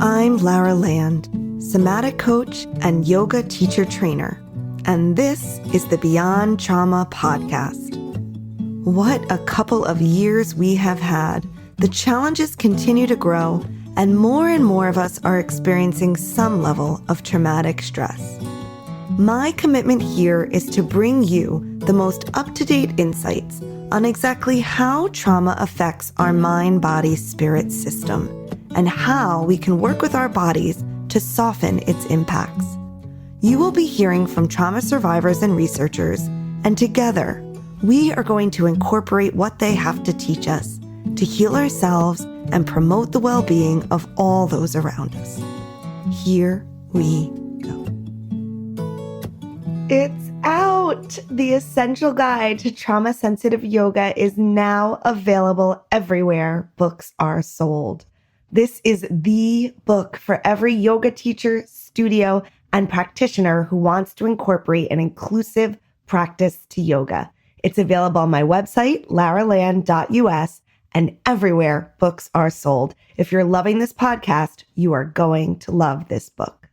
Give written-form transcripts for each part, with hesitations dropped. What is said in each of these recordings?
I'm Lara Land, somatic coach and yoga teacher trainer, and this is the Beyond Trauma podcast. What a couple of years we have had. The challenges continue to grow, and more of us are experiencing some level of traumatic stress. My commitment here is to bring you the most up-to-date insights on exactly how trauma affects our mind, body, spirit system, and how we can work with our bodies to soften its impacts. You will be hearing from trauma survivors and researchers, and together, we are going to incorporate what they have to teach us to heal ourselves and promote the well-being of all those around us. Here we go. It's out! The Essential Guide to Trauma-Sensitive Yoga is now available everywhere books are sold. This is the book for every yoga teacher, studio, and practitioner who wants to incorporate an inclusive practice to yoga. It's available on my website, laraland.us, and everywhere books are sold. If you're loving this podcast, you are going to love this book.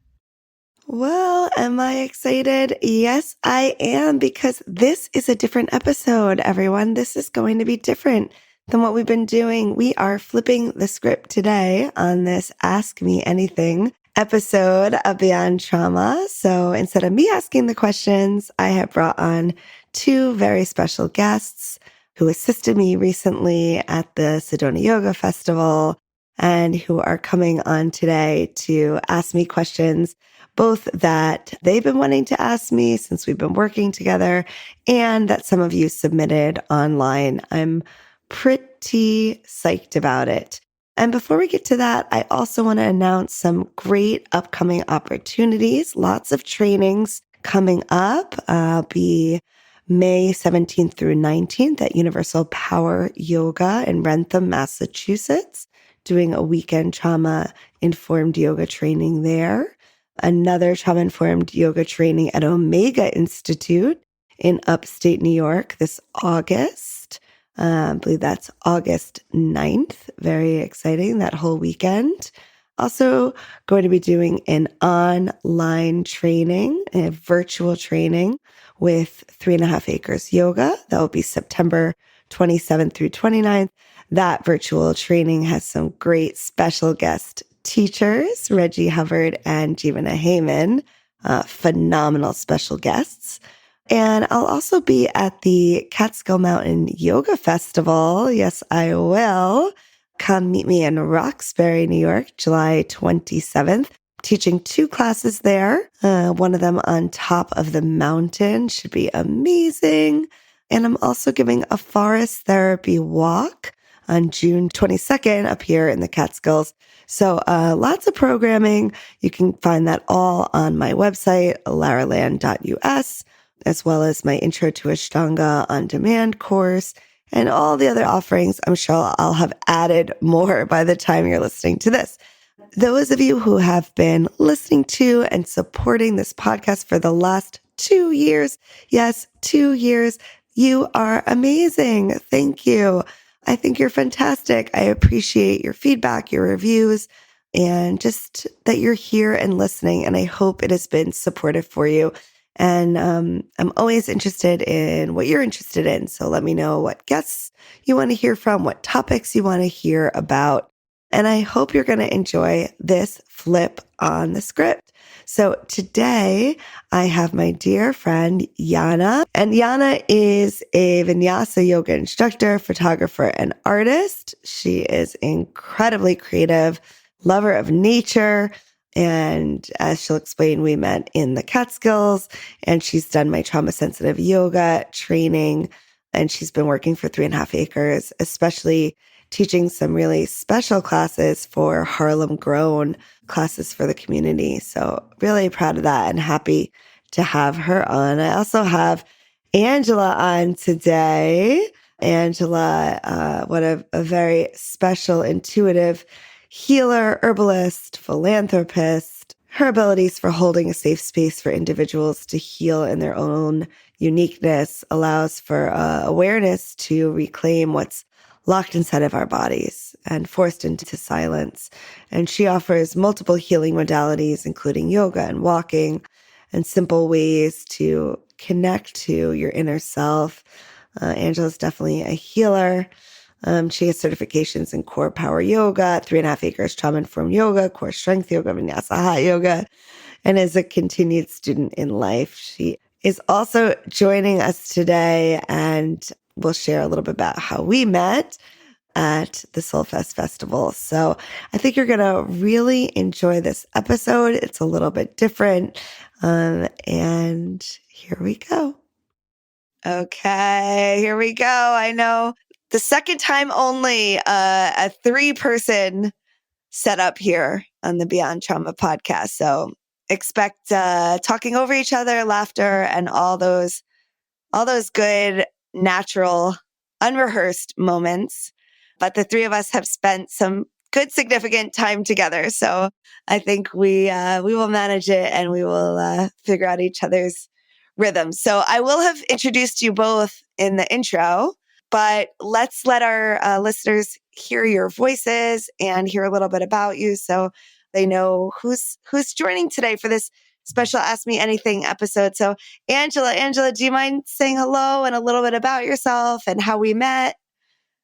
Well, am I excited? Yes, I am, because this is a different episode, everyone. This is going to be different than what we've been doing. We are flipping the script today on this Ask Me Anything episode of Beyond Trauma. So instead of me asking the questions, I have brought on two very special guests who assisted me recently at the Ashtanga Yoga Festival and who are coming on today to ask me questions, both that they've been wanting to ask me since we've been working together and that some of you submitted online. I'm pretty psyched about it. And before we get to that, I also want to announce some great upcoming opportunities, lots of trainings coming up. I'll be May 17th through 19th at Universal Power Yoga in Rentham, Massachusetts, doing a weekend trauma-informed yoga training there. Another trauma-informed yoga training at Omega Institute in upstate New York this August. I believe that's August 9th. Very exciting, that whole weekend. Also going to be doing an online training, a virtual training with 3.5 Acres Yoga. That will be September 27th through 29th. That virtual training has some great special guest teachers, Reggie Hubbard and Jeevana Heyman, phenomenal special guests. And I'll also be at the Catskill Mountain Yoga Festival. Yes, I will. Come meet me in Roxbury, New York, July 27th. Teaching 2 classes there. One of them on top of the mountain should be amazing. And I'm also giving a forest therapy walk on June 22nd up here in the Catskills. So lots of programming. You can find that all on my website, laraland.us, as well as my Intro to Ashtanga on Demand course and all the other offerings. I'm sure I'll have added more by the time you're listening to this. Those of you who have been listening to and supporting this podcast for the last 2 years, yes, 2 years, you are amazing. Thank you. I think you're fantastic. I appreciate your feedback, your reviews, and just that you're here and listening. And I hope it has been supportive for you. And I'm always interested in what you're interested in. So let me know what guests you want to hear from, what topics you want to hear about. And I hope you're going to enjoy this flip on the script. So today I have my dear friend Yana. And Yana is a Vinyasa yoga instructor, photographer, and artist. She is incredibly creative, lover of nature. And as she'll explain, we met in the Catskills, and she's done my trauma-sensitive yoga training, and she's been working for 3.5 Acres, especially teaching some really special classes for Harlem Grown, classes for the community. So really proud of that and happy to have her on. I also have Angela on today. Angela, what a very special, intuitive healer, herbalist, philanthropist. Her abilities for holding a safe space for individuals to heal in their own uniqueness allows for awareness to reclaim what's locked inside of our bodies and forced into silence. And she offers multiple healing modalities, including yoga and walking, and simple ways to connect to your inner self. Angela's definitely a healer. She has certifications in core power yoga, 3.5 acres trauma informed yoga, core strength yoga, vinyasa hot yoga, and is a continued student in life. She is also joining us today, and we'll share a little bit about how we met at the Soulfest Festival. So I think you're going to really enjoy this episode. It's a little bit different. And here we go. Okay, here we go. I know the second time only a 3-person setup here on the Beyond Trauma podcast. So expect talking over each other, laughter, and all those good, natural, unrehearsed moments. But the 3 of us have spent some good, significant time together. So I think we will manage it, and we will figure out each other's rhythms. So I will have introduced you both in the intro, but let's let our listeners hear your voices and hear a little bit about you, so they know who's joining today for this special Ask Me Anything episode. So Angela, do you mind saying hello and a little bit about yourself and how we met?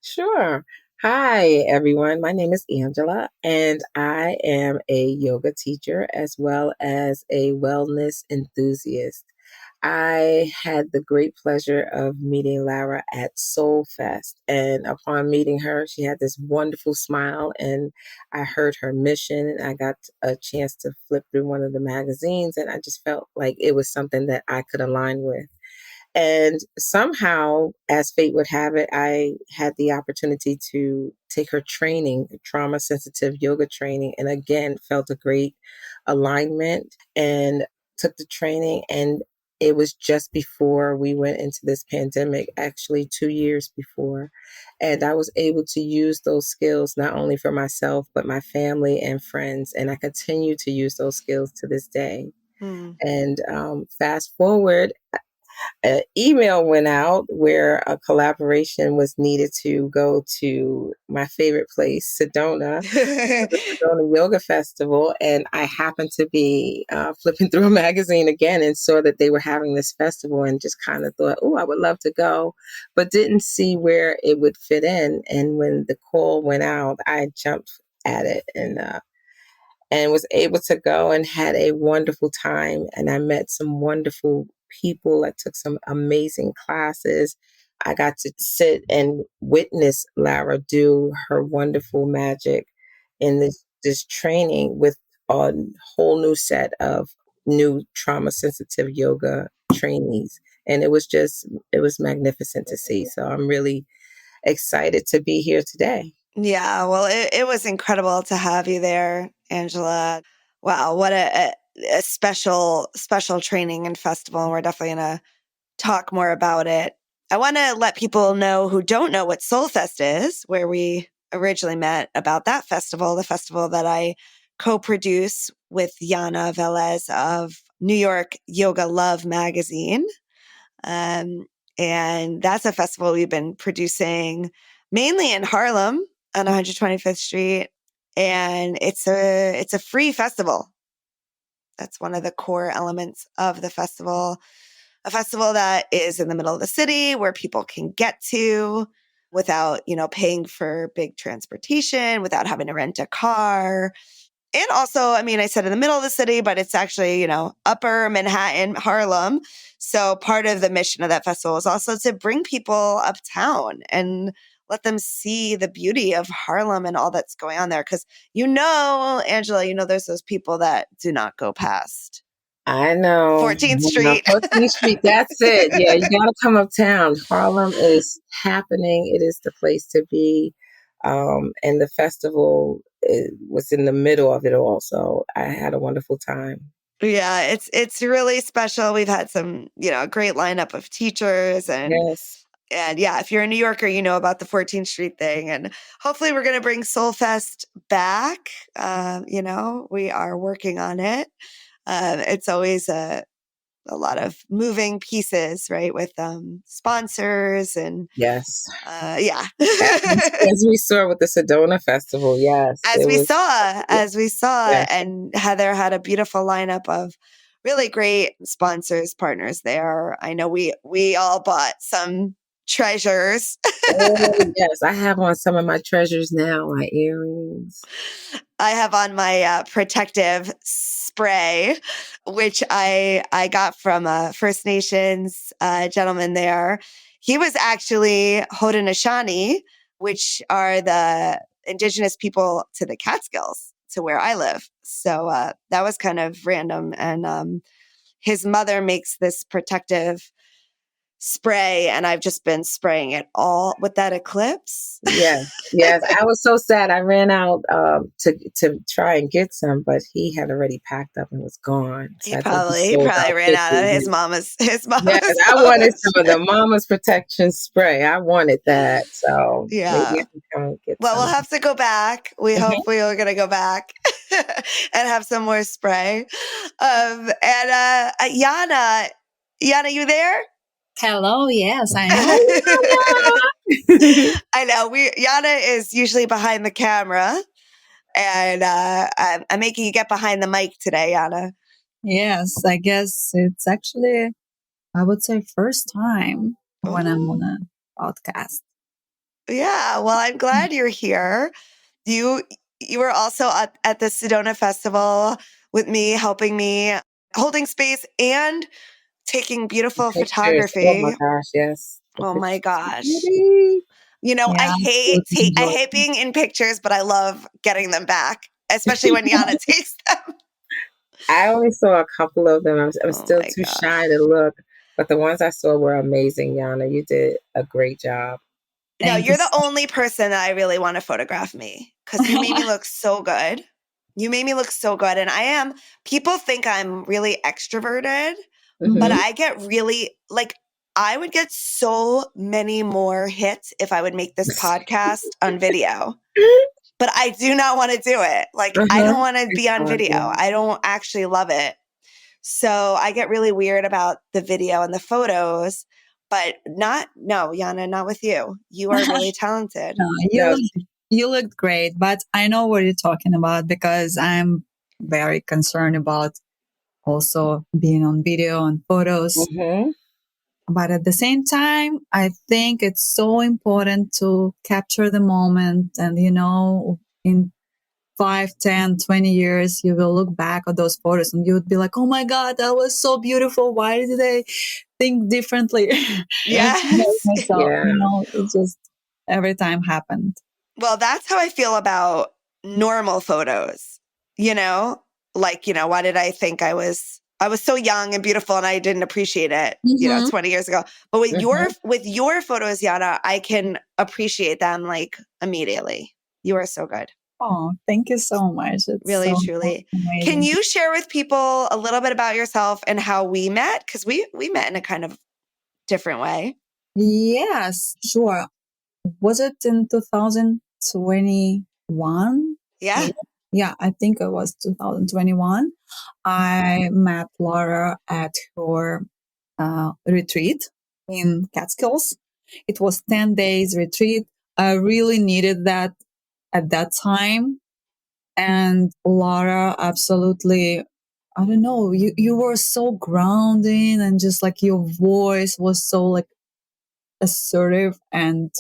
Sure. Hi, everyone. My name is Angela, and I am a yoga teacher as well as a wellness enthusiast. I had the great pleasure of meeting Lara at Soul Fest. And upon meeting her, she had this wonderful smile, and I heard her mission. And I got a chance to flip through one of the magazines, and I just felt like it was something that I could align with. And somehow, as fate would have it, I had the opportunity to take her training, trauma sensitive yoga training, and again felt a great alignment and took the training. And it was just before we went into this pandemic, actually 2 years before. And I was able to use those skills not only for myself, but my family and friends. And I continue to use those skills to this day. Hmm. And fast forward, an email went out where a collaboration was needed to go to my favorite place, Sedona, for the Sedona Yoga Festival. And I happened to be flipping through a magazine again and saw that they were having this festival, and just kind of thought, oh, I would love to go, but didn't see where it would fit in. And when the call went out, I jumped at it and was able to go and had a wonderful time. And I met some wonderful people. I took some amazing classes. I got to sit and witness Lara do her wonderful magic in this training with a whole new set of new trauma sensitive yoga trainees. And it was magnificent to see. So I'm really excited to be here today. Yeah, well, it was incredible to have you there, Angela. Wow, what a special training and festival. And we're definitely going to talk more about it. I want to let people know who don't know what Soulfest is, where we originally met, about that festival, the festival that I co-produce with Yana Velez of New York Yoga Love magazine. Um, and that's a festival we've been producing mainly in Harlem on 125th Street. And it's a free festival. That's one of the core elements of the festival. A festival that is in the middle of the city where people can get to without, paying for big transportation, without having to rent a car. And also, I mean, I said in the middle of the city, but it's actually, upper Manhattan, Harlem. So part of the mission of that festival is also to bring people uptown and let them see the beauty of Harlem and all that's going on there. Because, Angela, there's those people that do not go past I know. 14th Street. 14th Street, that's it. Yeah, you got to come uptown. Harlem is happening. It is the place to be. And the festival was in the middle of it all. So I had a wonderful time. Yeah, it's really special. We've had some, a great lineup of teachers Yes. and yeah, if you're a New Yorker, you know about the 14th Street thing. And hopefully we're going to bring Soulfest back. We are working on it. It's always a lot of moving pieces, right? With sponsors and Yes. yeah. As we saw with the Sedona Festival, yes. As we saw, yes. and Heather had a beautiful lineup of really great sponsors, partners there. I know we all bought some treasures. Oh, yes. I have on some of my treasures now, my earrings. I have on my protective spray, which I got from a First Nations gentleman there. He was actually Haudenosaunee, which are the indigenous people to the Catskills, to where I live. So that was kind of random. And his mother makes this protective spray, and I've just been spraying it all with that eclipse. Yes, yes. I was so sad. I ran out to try and get some, but he had already packed up and was gone. So I think he He sold probably out ran out of quickly. his Yes, mama's I wanted pose. some of the Mama's Protection Spray. I wanted that. So maybe Yeah. I can come and get Well, some. we'll have to go back. We Mhm. hope we are going to go back and have some more spray. And Yana, you there? Hello, yes, I am. Oh, I know Yana is usually behind the camera, and I'm making you get behind the mic today, Yana. Yes, I guess it's actually, I would say, first time when I'm on a podcast. Yeah, well, I'm glad you're here. You were also at the Sedona Festival with me, helping me, holding space and taking beautiful pictures. Oh my photography. gosh, yes. The Oh my pictures are gosh. pretty. You know, Yeah, absolutely I enjoy. hate being in pictures, but I love getting them back, especially when Yana takes them. I only saw a couple of them. I'm Oh still my too gosh. shy to look, but the ones I saw were amazing, Yana. You did a great job. No, Thank you you're the so only person that I really want to photograph me because you made me look so good. You made me look so good. And people think I'm really extroverted, but Hmm. I get really, like, I would get so many more hits if I would make this podcast on video. But I do not want to do it. Like, I Uh-huh. don't want to It's be on hard, video. yeah. I don't actually love it. So I get really weird about the video and the photos, but no, Yana, not with you. You are really talented. No, No, you looked great, but I know what you're talking about because I'm very concerned about also being on video and photos. hmm But at the same time, I think it's so important to capture the moment. And, in 5, 10, 20 years, you will look back at those photos and you would be like, oh my God, that was so beautiful. Why did they think differently? Yes. Myself, yeah. it just every time happened. Well, that's how I feel about normal photos, you know? Like, why did I think I was so young and beautiful and I didn't appreciate it, Mm-hmm. 20 years ago. But with hmm your photos, Yana, I can appreciate them like immediately. You are so good. Oh, thank you so much. It's Really, so truly. Can amazing. you share with people a little bit about yourself and how we met? Because we met in a kind of different way. Yes, sure. Was it in 2021? Yeah. Yeah, I think it was 2021. I met Lara at her retreat in Catskills. It was 10 days retreat. I really needed that at that time. And Lara, absolutely, I don't know, you were so grounding and just like your voice was so like assertive and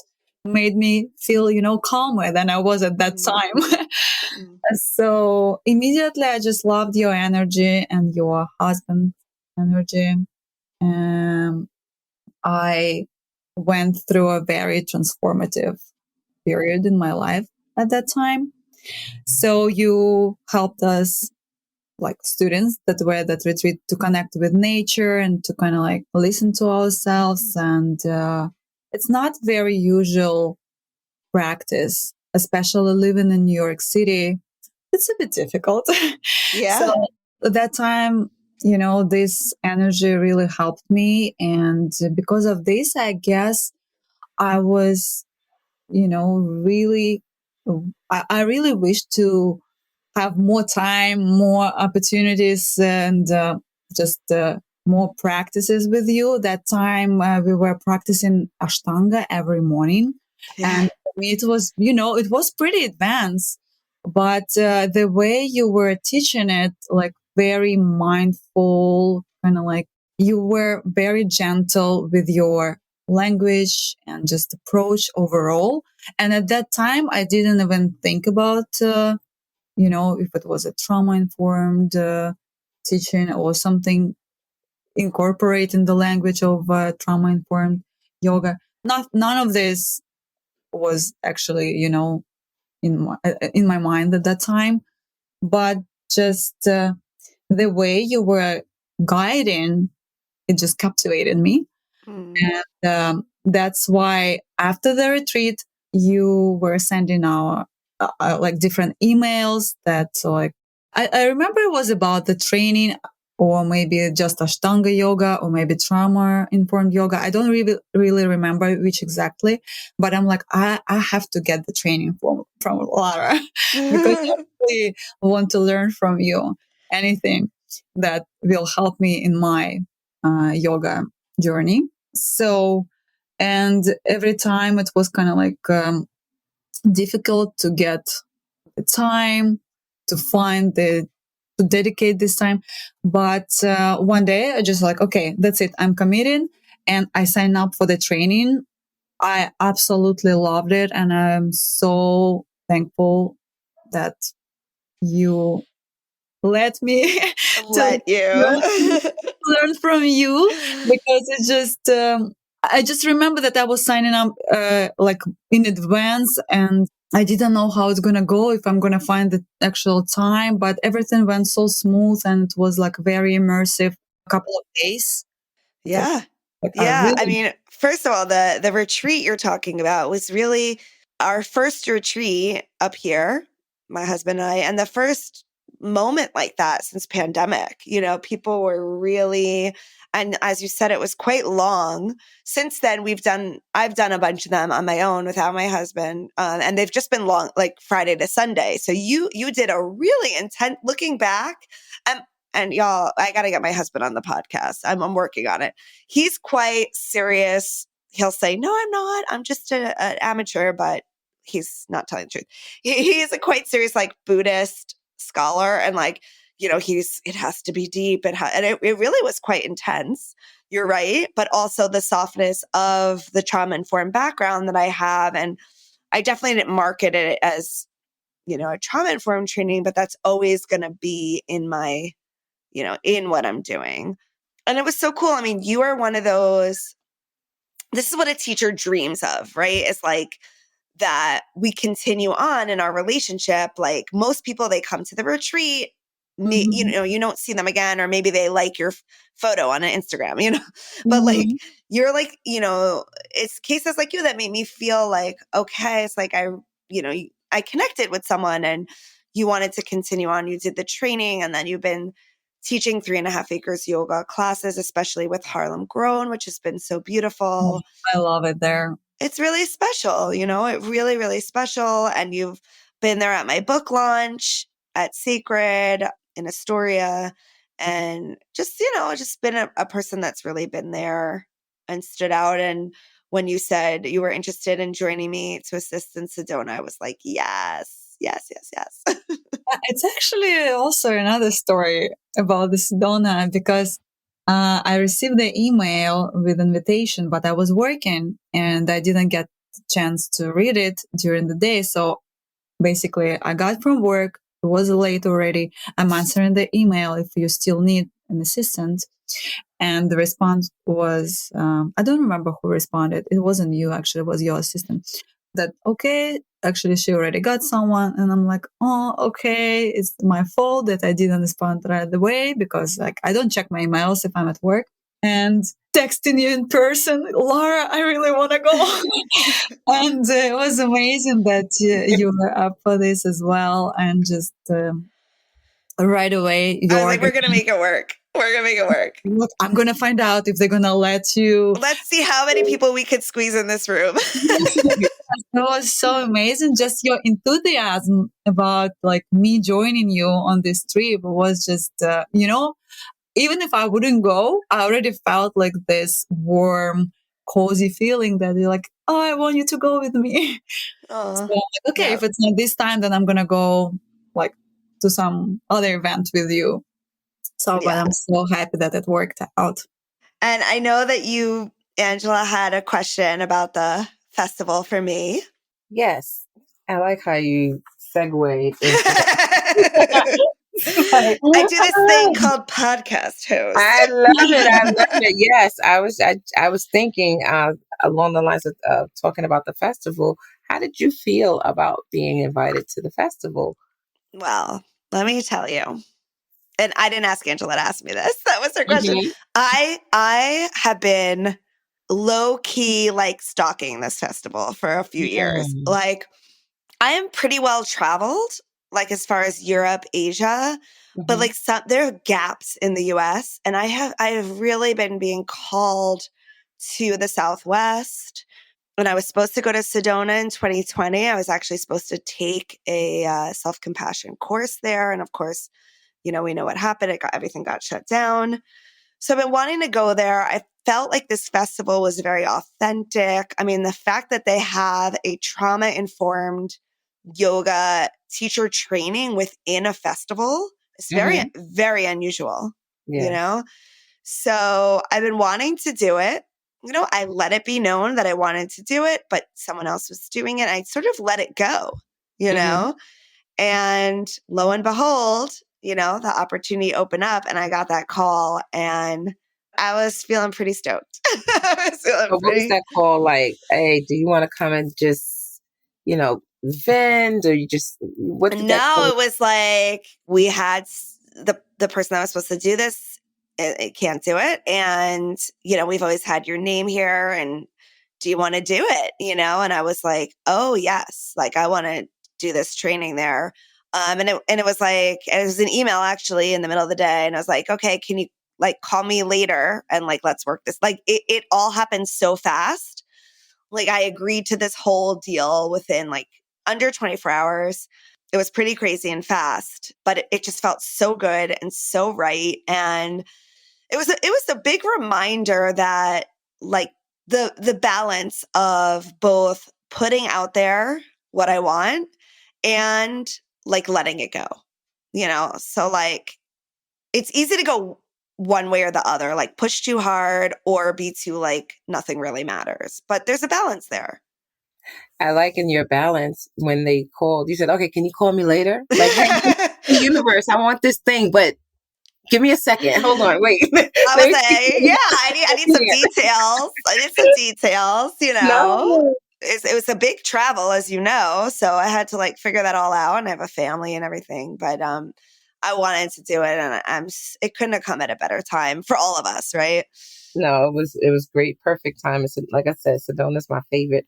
made me feel, calmer than I was at that time. Mm. So immediately I just loved your energy and your husband's energy. Um, I went through a very transformative period in my life at that time. So you helped us, like students that were at that retreat, to connect with nature and to kind of like listen to ourselves. And it's not very usual practice, especially living in New York City. It's a bit difficult. So Yeah. at that time, this energy really helped me. And because of this, I guess I was, really, I really wish to have more time, more opportunities, and just more practices with you. That time we were practicing Ashtanga every morning. Yeah. And for me, it was, it was pretty advanced, but the way you were teaching it, like very mindful, kind of like you were very gentle with your language and just approach overall. And at that time, I didn't even think about, if it was a trauma informed teaching or something incorporating the language of trauma informed yoga. None of this was actually, in my mind at that time, but just the way you were guiding, it just captivated me. And that's why after the retreat, you were sending our like different emails that like, I remember it was about the training or maybe just Ashtanga yoga or maybe trauma informed yoga. I don't really remember which exactly, but I'm like, I have to get the training from Lara because I really want to learn from you anything that will help me in my yoga journey. So, and every time it was kind of like difficult to get the time to find to dedicate this time. But one day I just like, okay, that's it. I'm committed and I signed up for the training. I absolutely loved it. And I'm so thankful that you let me to Let you. learn from you because it's just I just remember that I was signing up like in advance and I didn't know how it's gonna go, if I'm gonna find the actual time, but everything went so smooth and it was like very immersive couple of days. Yeah. Like I Yeah. I really mean, first of all, the retreat you're talking about was really our first retreat up here, my husband and I, and the first moment like that since pandemic. People were really, and as you said, it was quite long. Since then, I've done a bunch of them on my own without my husband, and they've just been long, like Friday to Sunday. So you did a really intense. Looking back, and y'all, I got to get my husband on the podcast. I'm working on it. He's quite serious. He'll say, "No, I'm not. I'm just an amateur," but he's not telling the truth. He is a quite serious, like Buddhist scholar, and like it has to be deep, and it really was quite intense. You're right, but also the softness of the trauma informed background that I have, and I definitely didn't market it as a trauma informed training, but that's always going to be in my in what I'm doing. And it was so cool. I mean, you are one of those, this is what a teacher dreams of, right? It's like that we continue on in our relationship. Like most people, they come to the retreat, you don't see them again, or maybe they like your photo on an Instagram, but like, you're like, it's cases like you that made me feel like, okay, it's like I connected with someone and you wanted to continue on. You did the training and then you've been teaching 3.5 Acres yoga classes, especially with Harlem Grown, which has been so beautiful. I love it there. It's really special, it really, really special. And you've been there at my book launch at Sacred in Astoria, and just, just been a person that's really been there and stood out. And when you said you were interested in joining me to assist in Sedona, I was like, yes, yes, yes, yes. It's actually also another story about the Sedona because I received the email with invitation, but I was working and I didn't get the chance to read it during the day. So basically, I got from work. It was late already. I'm answering the email if you still need an assistant. And the response was, I don't remember who responded. It wasn't you, actually, it was your assistant. That, okay, actually, she already got someone. And I'm like, oh, okay, it's my fault that I didn't respond right away because, like, I don't check my emails if I'm at work. And texting you in person, Lara, I really want to go. And it was amazing that you were up for this as well. And just right away, I was like, we're going to make it work. We're going to make it work. Look, I'm going to find out if they're going to let you. Let's see how many people we could squeeze in this room. It was so amazing. Just your enthusiasm about like me joining you on this trip was just, even if I wouldn't go, I already felt like this warm, cozy feeling that you're like, oh, I want you to go with me. So I'm like, okay, if it's not this time, then I'm gonna go like to some other event with you. So, but I'm so happy that it worked out. And I know that you, Angela, had a question about the festival for me. Yes. I like how you segued into that. Like, I do this thing called podcast host. I love it. I love it. Yes, I was thinking along the lines of talking about the festival. How did you feel about being invited to the festival? Well, let me tell you. And I didn't ask Angela to ask me this. That was her question. Mhm. I have been low key like stalking this festival for a few years. Mm. Like I am pretty well traveled, like as far as Europe, Asia, but Mhm. like there are gaps in the US, and I have really been being called to the Southwest. When I was supposed to go to Sedona in 2020, I was actually supposed to take a self-compassion course there, and of course, you know, we know what happened. Everything got shut down. So I've been wanting to go there. I felt like this festival was very authentic. I mean, the fact that they have a trauma-informed yoga teacher training within a festival is very, Mhm. very unusual, you Yes. know? So I've been wanting to do it. You know, I let it be known that I wanted to do it, but someone else was doing it. I sort of let it go, you Mhm. know? And lo and behold, you know, the opportunity opened up and I got that call and I was feeling pretty stoked. I was feeling But what was that call like? Hey, do you want to come and just, vent, or you just what did that No, call? it was like we had the person that was supposed to do this, it can't do it. And, you know, we've always had your name here and do you want to do it? You know? And I was like, oh yes, like I want to do this training there. And it was like, it was an email actually in the middle of the day. And I was like, okay, can you like call me later and like, let's work this. Like it all happened so fast. Like I agreed to this whole deal within like under 24 hours. It was pretty crazy and fast, but it just felt so good and so right. And it was a big reminder that like the balance of both putting out there what I want and like letting it go. You know, so like it's easy to go one way or the other, like push too hard or be too like nothing really matters. But there's a balance there. I like in your balance when they called. You said, "Okay, can you call me later?" Like, hey, universe, I want this thing, but give me a second. Hold on, wait. I Let was me speak like, to yeah, the I need some details. I need some details, you know. No. It was a big travel, as you know. So I had to like figure that all out. And I have a family and everything. But I wanted to do it and it couldn't have come at a better time for all of us, right? No, it was great, perfect time. It's like I said, Sedona's my favorite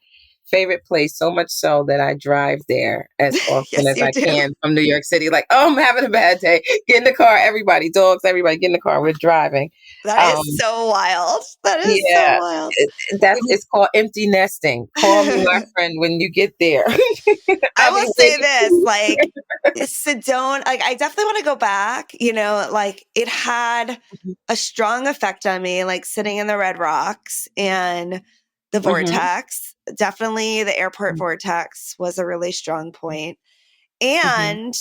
place, so much so that I drive there as often Yes, as you I do. can from New York City. Like, oh, I'm having a bad day. Get in the car, everybody, dogs, everybody, get in the car. We're driving. That Um, is so wild. That is so yeah, wild. it's called empty nesting. Call me, my friend, when you get there. I I'll be will say waiting for this, you. like Sedona, like I definitely want to go back, you know, like it had a strong effect on me, like sitting in the Red Rocks and the Mhm, vortex. Definitely the airport mhm, vortex was a really strong point. mhm, And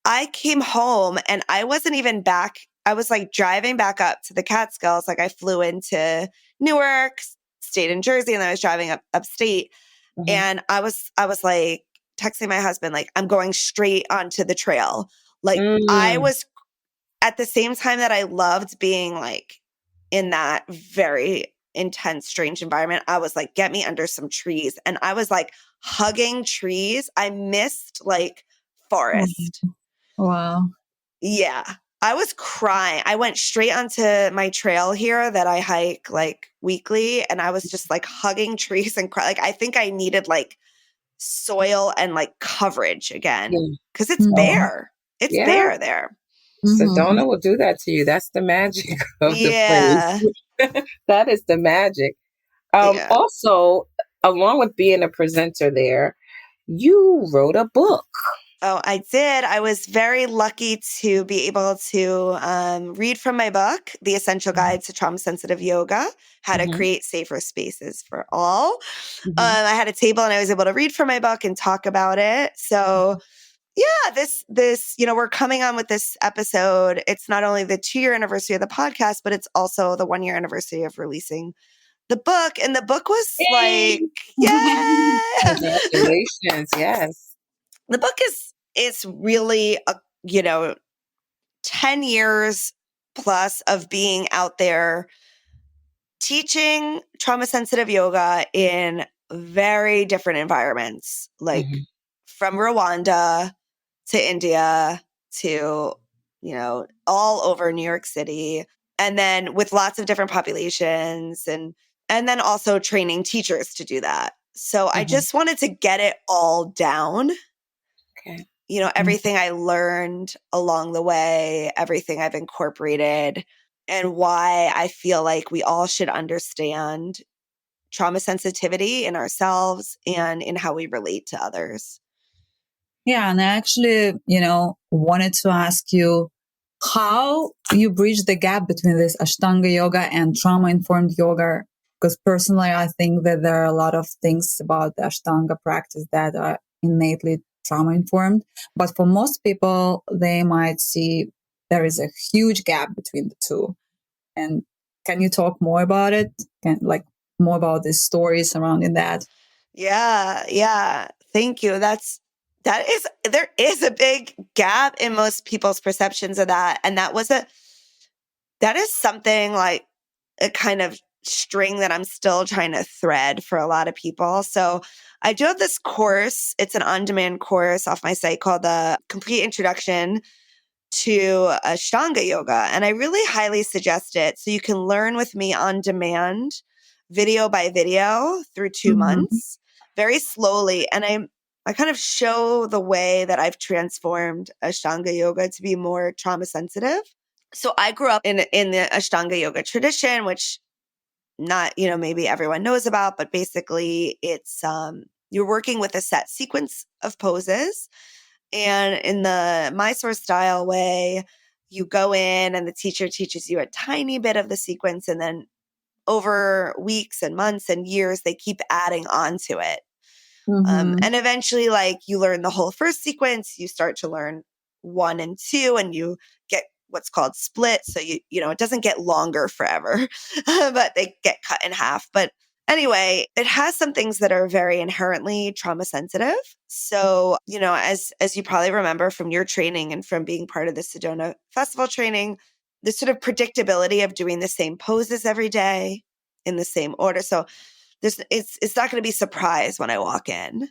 I came home and I wasn't even back. I was like driving back up to the Catskills. Like I flew into Newark, stayed in Jersey, and then I was driving upstate. mhm. And I was like texting my husband, like, I'm going straight onto the trail. Like I Mm, was at the same time that I loved being like in that very intense, strange environment. I was like, get me under some trees. And I was like hugging trees. I missed like forest. Wow. Yeah. I was crying. I went straight onto my trail here that I hike like weekly. And I was just like hugging trees and cry. Like I think I needed like soil and like coverage again yeah. because it's Mhm. bare. It's Yeah. bare there. Mhm. Sedona will do that to you. That's the magic of the Yeah. place. That is the magic. Yeah. Also, along with being a presenter there, you wrote a book. Oh, I did. I was very lucky to be able to read from my book, The Essential Guide to Trauma Sensitive Yoga, How to Mm-hmm. Create Safer Spaces for All. Mm-hmm. I had a table and I was able to read from my book and talk about it. So yeah, this, we're coming on with this episode. It's not only the 2-year anniversary of the podcast, but it's also the 1-year anniversary of releasing the book. And the book was Yay! like, yeah. Congratulations. Yes. The book is really 10 years plus of being out there teaching trauma sensitive yoga in very different environments, like Mm-hmm. from Rwanda to India to, all over New York City. And then with lots of different populations and then also training teachers to do that. So I Mm-hmm. just wanted to get it all down. Okay. Everything I learned along the way, everything I've incorporated, and why I feel like we all should understand trauma sensitivity in ourselves and in how we relate to others. Yeah, and I actually, wanted to ask you how you bridge the gap between this Ashtanga yoga and trauma informed yoga. Because personally, I think that there are a lot of things about the Ashtanga practice that are innately trauma informed. But for most people, they might see there is a huge gap between the two. And can you talk more about it? More about the stories surrounding that? Yeah. Thank you. There is a big gap in most people's perceptions of that. And that is something like a kind of string that I'm still trying to thread for a lot of people. So I do have this course. It's an on-demand course off my site called the Complete Introduction to Ashtanga Yoga. And I really highly suggest it. So you can learn with me on demand, video by video through 2 Mm-hmm. months, very slowly. And I kind of show the way that I've transformed Ashtanga Yoga to be more trauma sensitive. So I grew up in the Ashtanga Yoga tradition, which not, maybe everyone knows about, but basically it's you're working with a set sequence of poses. And in the Mysore style way, you go in and the teacher teaches you a tiny bit of the sequence. And then over weeks and months and years, they keep adding on to it. Mm-hmm. And eventually, like you learn the whole first sequence, you start to learn 1 and 2, and you get what's called split. So it doesn't get longer forever, but they get cut in half. But anyway, it has some things that are very inherently trauma sensitive. So, as you probably remember from your training and from being part of the Sedona Festival training, the sort of predictability of doing the same poses every day in the same order. So it's not going to be surprise when I walk in.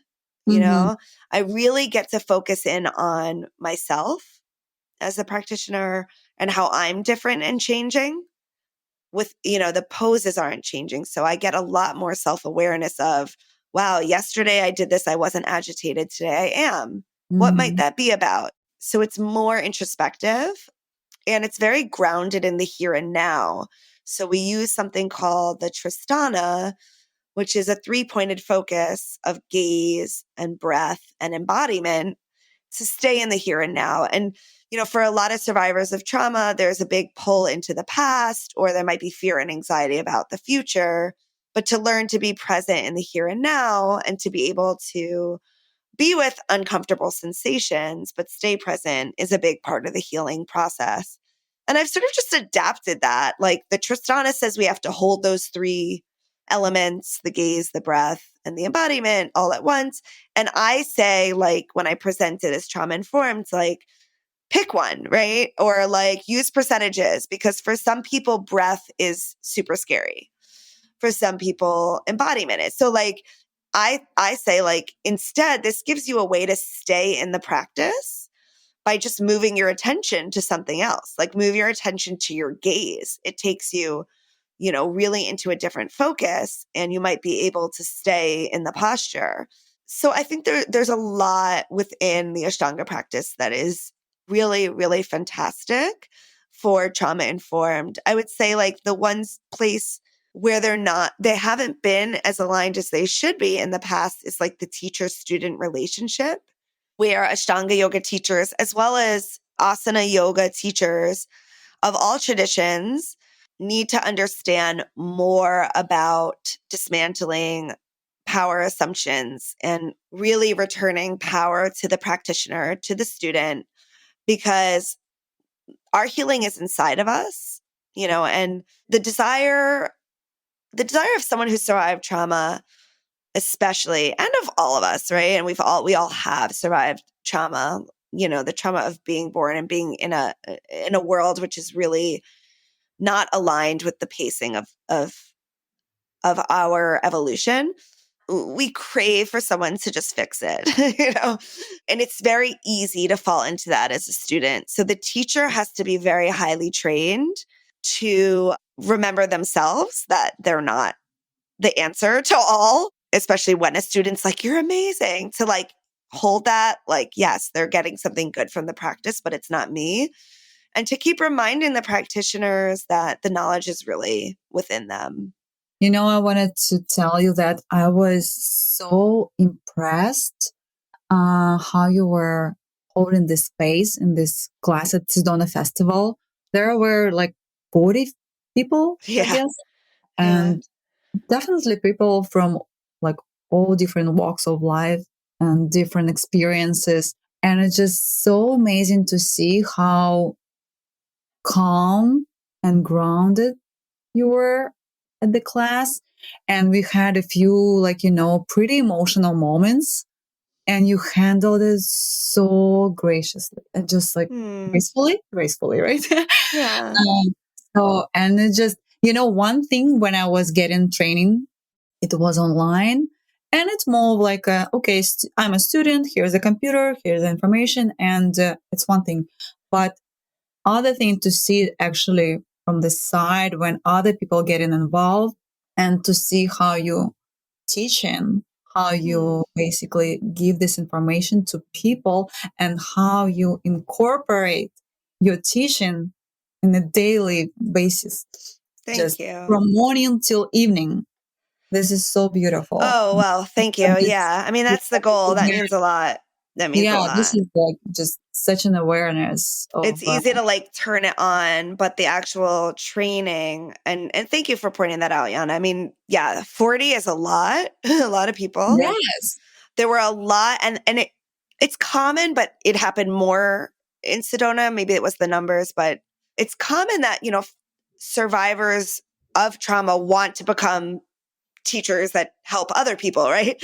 Mm-hmm. I really get to focus in on myself as a practitioner and how I'm different and changing with, the poses aren't changing. So I get a lot more self-awareness of, wow, yesterday I did this. I wasn't agitated. Today I am. What might Mm-hmm. that be about? So it's more introspective and it's very grounded in the here and now. So we use something called the Tristana, which is a 3-pointed focus of gaze and breath and embodiment to stay in the here and now. And, for a lot of survivors of trauma, there's a big pull into the past, or there might be fear and anxiety about the future. But to learn to be present in the here and now and to be able to be with uncomfortable sensations, but stay present is a big part of the healing process. And I've sort of just adapted that. Like the Tristana says we have to hold those 3 elements, the gaze, the breath, and the embodiment all at once. And I say, like, when I present it as trauma informed, like, pick one, right? Or like use percentages, because for some people, breath is super scary. For some people, embodiment is. So like, I say, like, instead, this gives you a way to stay in the practice by just moving your attention to something else. Like move your attention to your gaze. It takes you, really into a different focus, and you might be able to stay in the posture. So I think there's a lot within the Ashtanga practice that is really, really fantastic for trauma informed. I would say like the one place where they haven't been as aligned as they should be in the past is like the teacher student relationship. where Ashtanga yoga teachers, as well as asana yoga teachers of all traditions, need to understand more about dismantling power assumptions and really returning power to the practitioner, to the student, because our healing is inside of us, and the desire of someone who survived trauma, especially, and of all of us, right? And we all have survived trauma, the trauma of being born and being in a world which is really not aligned with the pacing of our evolution. We crave for someone to just fix it, and it's very easy to fall into that as a student. So the teacher has to be very highly trained to remember themselves that they're not the answer to all, especially when a student's like, you're amazing, to like hold that, like, yes, they're getting something good from the practice, but it's not me. And to keep reminding the practitioners that the knowledge is really within them. I wanted to tell you that I was so impressed how you were holding this space in this class at Sedona Festival. There were like 40 people, I guess. And definitely people from like all different walks of life and different experiences. And it's just so amazing to see how calm and grounded you were at the class. And we had a few pretty emotional moments, and you handled it so graciously and just like gracefully, right? Yeah. And it just, one thing when I was getting training, it was online, and it's more like, okay, I'm a student, here's a computer, here's the information, and it's one thing. But other thing to see it actually from the side when other people getting involved, and to see how you teaching, how you basically give this information to people, and how you incorporate your teaching in a daily basis. Thank you. From morning till evening. This is so beautiful. Oh, well, thank you. Yeah. I mean, that's the goal. That means a lot. That means a lot. This is like just such an awareness of, it's easy to like turn it on, but the actual training, and thank you for pointing that out, Yana. I mean, 40 is a lot, a lot of people. Yes. There were a lot, and it's common, but it happened more in Sedona. Maybe it was the numbers, but it's common that, survivors of trauma want to become teachers that help other people, right?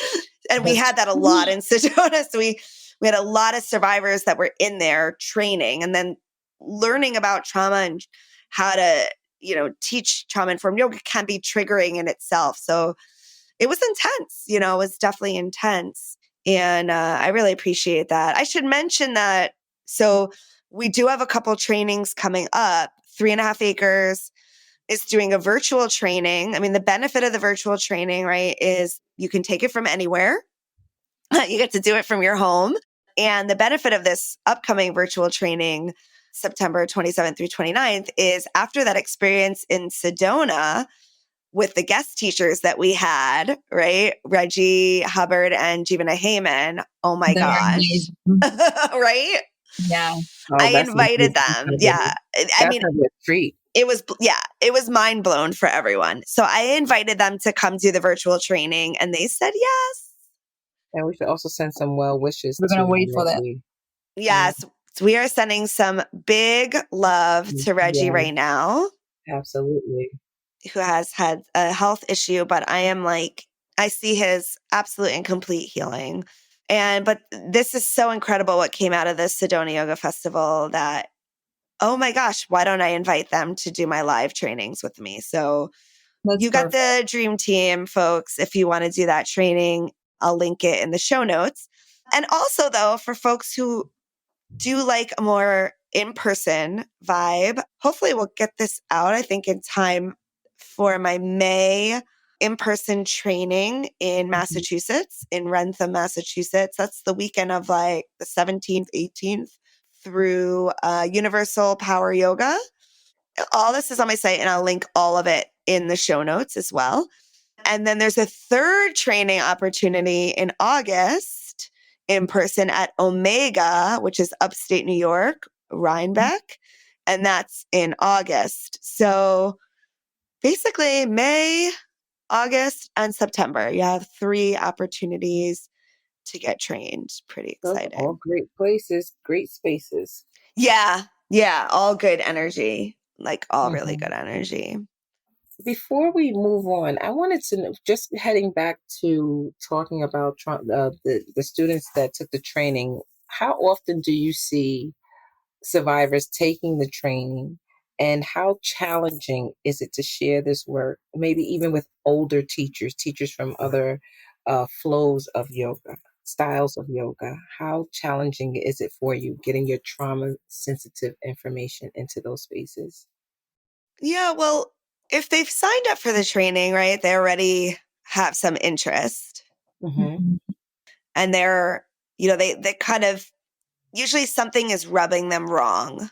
And we had that a lot in Sedona. So we had a lot of survivors that were in there training and then learning about trauma and how to, teach trauma-informed yoga can be triggering in itself. So it was intense, it was definitely intense. And I really appreciate that. I should mention that. So we do have a couple trainings coming up. 3.5 Acres is doing a virtual training. I mean, the benefit of the virtual training, right, is you can take it from anywhere. You get to do it from your home. And the benefit of this upcoming virtual training, September 27th through 29th, is after that experience in Sedona with the guest teachers that we had, right? Reggie Hubbard and Jivana Heyman. Oh my gosh. Right? Yeah. I invited them. Yeah. I mean, a treat. It was mind blown for everyone. So I invited them to come do the virtual training, and they said yes. And we should also send some well wishes. We're going to wait for that. Yes. So we are sending some big love to Reggie right now. Absolutely. Who has had a health issue, but I see his absolute and complete healing. But this is so incredible what came out of this Sedona Yoga Festival that, oh my gosh, why don't I invite them to do my live trainings with me? So you got the dream team, folks. If you want to do that training, I'll link it in the show notes. And also, though, for folks who do like a more in-person vibe, hopefully we'll get this out, I think, in time for my May in-person training in Massachusetts, in Rentham, Massachusetts. That's the weekend of like the 17th, 18th through Universal Power Yoga. All this is on my site, and I'll link all of it in the show notes as well. And then there's a third training opportunity in August in person at Omega, which is upstate New York, Rhinebeck, and that's in August. So basically May, August, and September, you have 3 opportunities to get trained. Pretty Those exciting. are all great places, great spaces. Yeah. Yeah. All good energy, like all really good energy. Before we move on, I wanted to know, just heading back to talking about the students that took the training, how often do you see survivors taking the training, and how challenging is it to share this work, maybe even with older teachers from other flows of yoga, styles of yoga? How challenging is it for you getting your trauma sensitive information into those spaces? Yeah. Well, if they've signed up for the training, right, they already have some interest Mm-hmm. and they're, they kind of, usually something is rubbing them wrong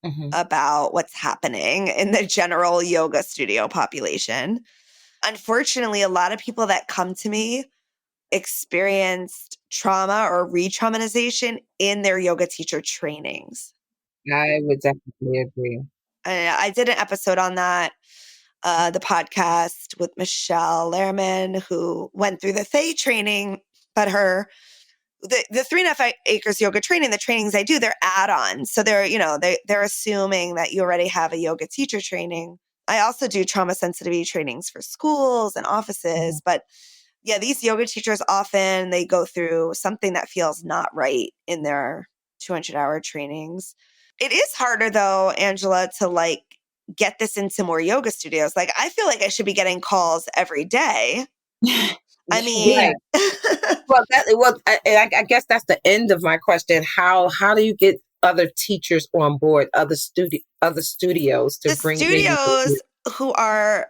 Mm-hmm. about what's happening in the general yoga studio population. Unfortunately, a lot of people that come to me experienced trauma or re-traumatization in their yoga teacher trainings. I would definitely agree. And I did an episode on that, the podcast with Michelle Lehrman, who went through the Thay training, but the 3.5 acres yoga training, the trainings I do, they're add-ons. So they're assuming that you already have a yoga teacher training. I also do trauma sensitivity trainings for schools and offices, but yeah, these yoga teachers often they go through something that feels not right in their 200-hour trainings. It is harder though, Angela, to like get this into more yoga studios. Like I feel like I should be getting calls every day. I mean, I guess that's the end of my question. How do you get other teachers on board, other studios to the bring maybe? studios who are,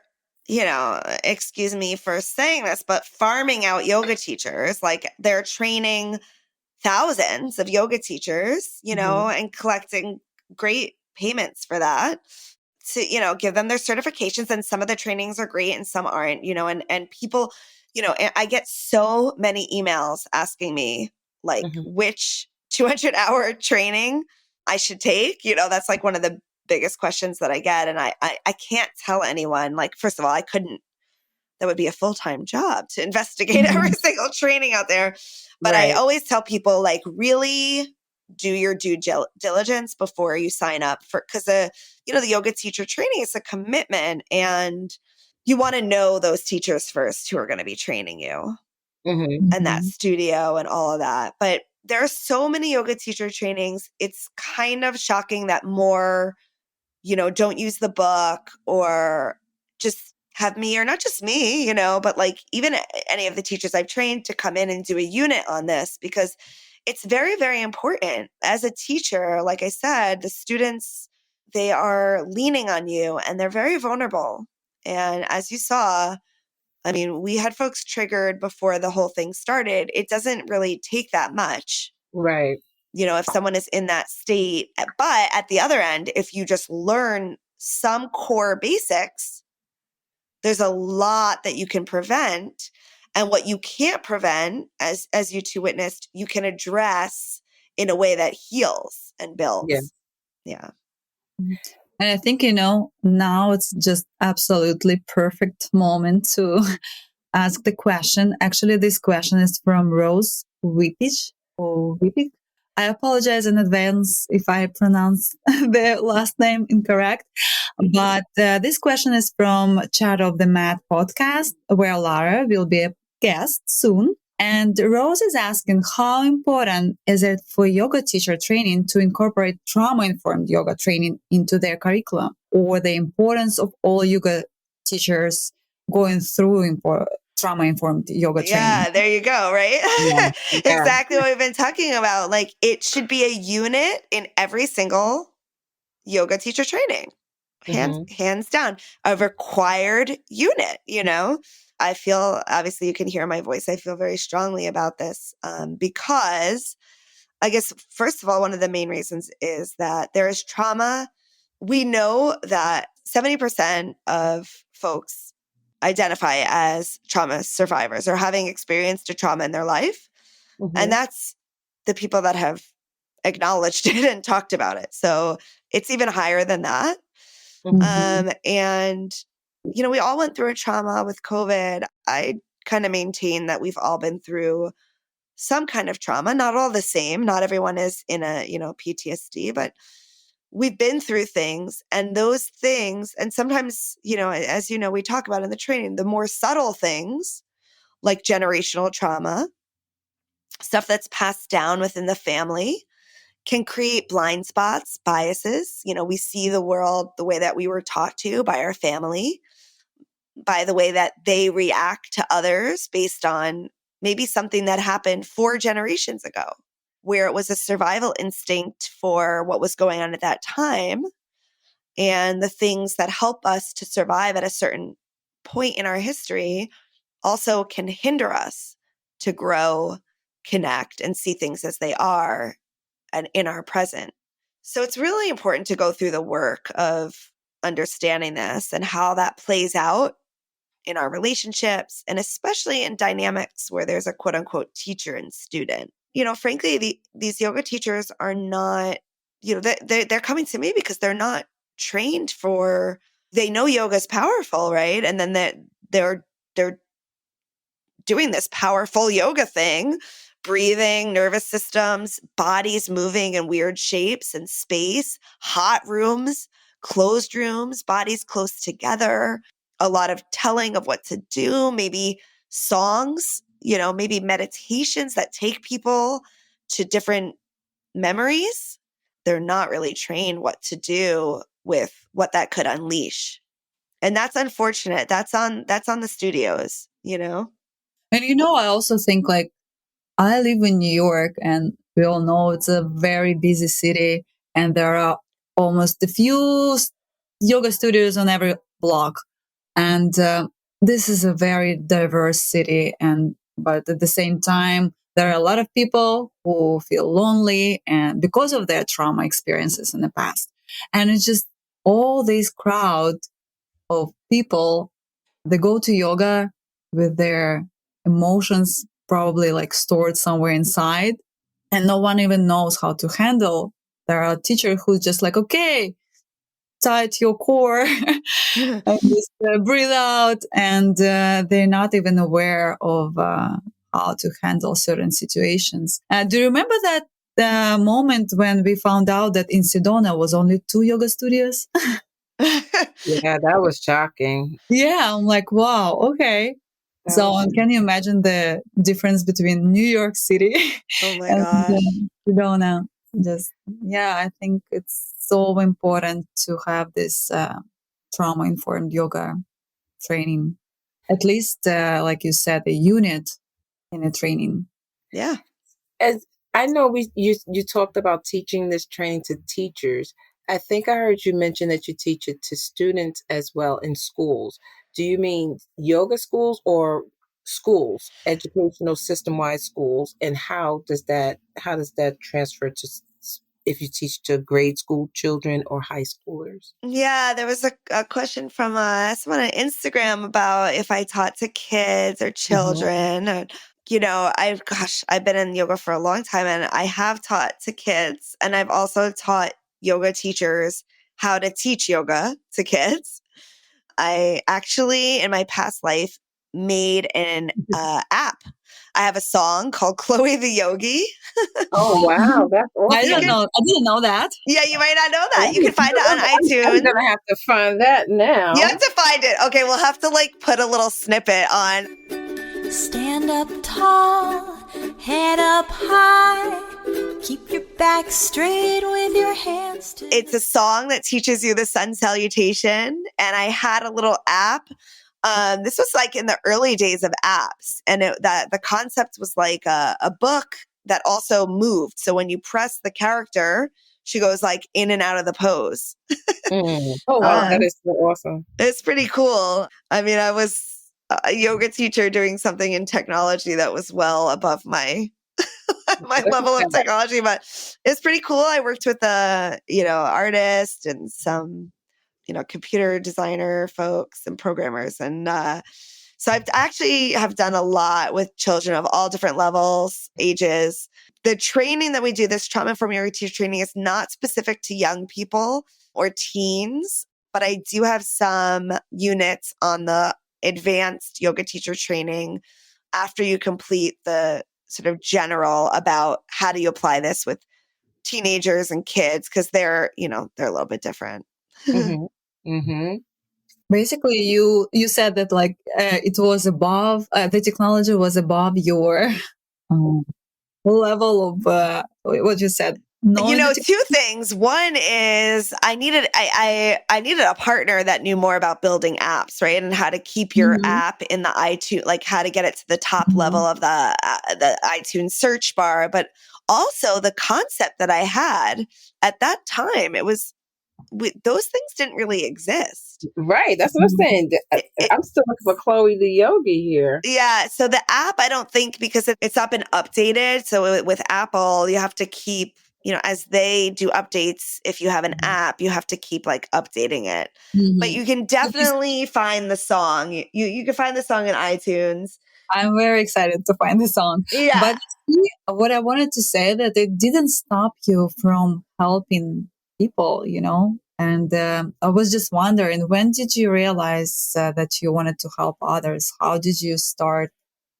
excuse me for saying this, but farming out yoga teachers, like they're training thousands of yoga teachers, and collecting great payments for that to, give them their certifications. And some of the trainings are great and some aren't, and people, and I get so many emails asking me like which 200-hour training I should take. That's like one of the biggest questions that I get. And I can't tell anyone, like, first of all, that would be a full-time job to investigate every single training out there. But I always tell people, like, really do your due diligence before you sign up because the yoga teacher training is a commitment, and you want to know those teachers first who are going to be training you and that studio and all of that. But there are so many yoga teacher trainings. It's kind of shocking that more, don't use the book or just have me, or not just me, but like even any of the teachers I've trained to come in and do a unit on this, because it's very, very important. As a teacher, like I said, the students, they are leaning on you and they're very vulnerable. And as you saw, I mean, we had folks triggered before the whole thing started. It doesn't really take that much. Right. If someone is in that state. But at the other end, if you just learn some core basics, there's a lot that you can prevent. And what you can't prevent, as you two witnessed, you can address in a way that heals and builds. Yeah. And I think, now it's just absolutely perfect moment to ask the question. Actually, this question is from Rose Whippich or Whippich. I apologize in advance if I pronounce the last name incorrect. But this question is from Chat of the Mat podcast, where Lara will be a guest soon. And Rose is asking, how important is it for yoga teacher training to incorporate trauma-informed yoga training into their curriculum, or the importance of all yoga teachers going through trauma-informed yoga training? Yeah, there you go, right? Yeah. Exactly what we've been talking about. Like, it should be a unit in every single yoga teacher training. Hands down, a required unit, I feel, obviously you can hear my voice, I feel very strongly about this because I guess, first of all, one of the main reasons is that there is trauma. We know that 70% of folks identify as trauma survivors or having experienced a trauma in their life. And that's the people that have acknowledged it and talked about it. So it's even higher than that. And, we all went through a trauma with COVID. I kind of maintain that we've all been through some kind of trauma, not all the same. Not everyone is in a, PTSD, but we've been through things, and those things, and sometimes, as we talk about in the training, the more subtle things like generational trauma, stuff that's passed down within the family, can create blind spots, biases. We see the world the way that we were taught to by our family, by the way that they react to others based on maybe something that happened 4 generations ago, where it was a survival instinct for what was going on at that time. And the things that help us to survive at a certain point in our history also can hinder us to grow, connect, and see things as they are and in our present. So it's really important to go through the work of understanding this and how that plays out in our relationships, and especially in dynamics where there's a quote unquote teacher and student. Frankly, these yoga teachers are not, they're coming to me because they're not trained for, they know yoga is powerful, right? And then they're doing this powerful yoga thing, breathing, nervous systems, bodies moving in weird shapes and space, hot rooms, closed rooms, bodies close together, a lot of telling of what to do, maybe songs, maybe meditations that take people to different memories. They're not really trained what to do with what that could unleash. And that's unfortunate. That's on the studios, And I also think like I live in New York, and we all know it's a very busy city, and there are almost a few yoga studios on every block. And this is a very diverse city, but at the same time, there are a lot of people who feel lonely and because of their trauma experiences in the past. And it's just all this crowd of people, they go to yoga with their emotions probably like stored somewhere inside, and no one even knows how to handle. There are a teacher who's just like, okay, tight your core and just breathe out, and they're not even aware of how to handle certain situations. Do you remember that moment when we found out that in Sedona was only 2 yoga studios? Yeah, that was shocking. Yeah, I'm like, wow, okay. So can you imagine the difference between New York City Oh my and gosh. Sedona? I think it's so important to have this trauma-informed yoga training. At least, like you said, a unit in a training. Yeah. As I know, you talked about teaching this training to teachers. I think I heard you mention that you teach it to students as well in schools. Do you mean yoga schools or schools, educational system-wide schools? And how does that transfer to if you teach to grade school children or high schoolers? Yeah, there was a question from someone on Instagram about if I taught to kids or children. I've been in yoga for a long time, and I have taught to kids, and I've also taught yoga teachers how to teach yoga to kids. I actually, in my past life, made an app. I have a song called Chloe the Yogi. Oh, wow. That's awesome. I didn't know that. Yeah, you might not know that. You can find it on iTunes. I'm going to have to find that now. You have to find it. Okay, we'll have to put a little snippet on. Stand up tall, head up high, keep your back straight with your hands to... It's a song that teaches you the sun salutation, and I had a little app. This was in the early days of apps, and the concept was like a book that also moved. So when you press the character, she goes in and out of the pose. Oh, wow. That is so awesome. It's pretty cool. I mean, I was a yoga teacher doing something in technology that was well above my level of technology, but it's pretty cool. I worked with a artist and some computer designer folks and programmers, and So I've actually have done a lot with children of all different levels, ages. The training that we do, this trauma-informed yoga teacher training, is not specific to young people or teens, but I do have some units on the advanced yoga teacher training after you complete the sort of general about how do you apply this with teenagers and kids, because they're a little bit different. Mm-hmm. Mm-hmm. Basically, you said that like it was above the technology was above your level of what you said. Two things. One is I needed a partner that knew more about building apps, right? And how to keep your app in the iTunes, like how to get it to the top level of the iTunes search bar. But also the concept that I had at that time, those things didn't really exist. Right. That's what I'm saying. I'm still looking for Chloe the Yogi here. Yeah. So the app, I don't think, because it's up and updated. So with Apple, you have to keep, as they do updates, if you have an app, you have to keep like updating it. But you can definitely find the song. You can find the song in iTunes. I'm very excited to find the song. Yeah. But what I wanted to say that it didn't stop you from helping people, And I was just wondering, when did you realize that you wanted to help others? How did you start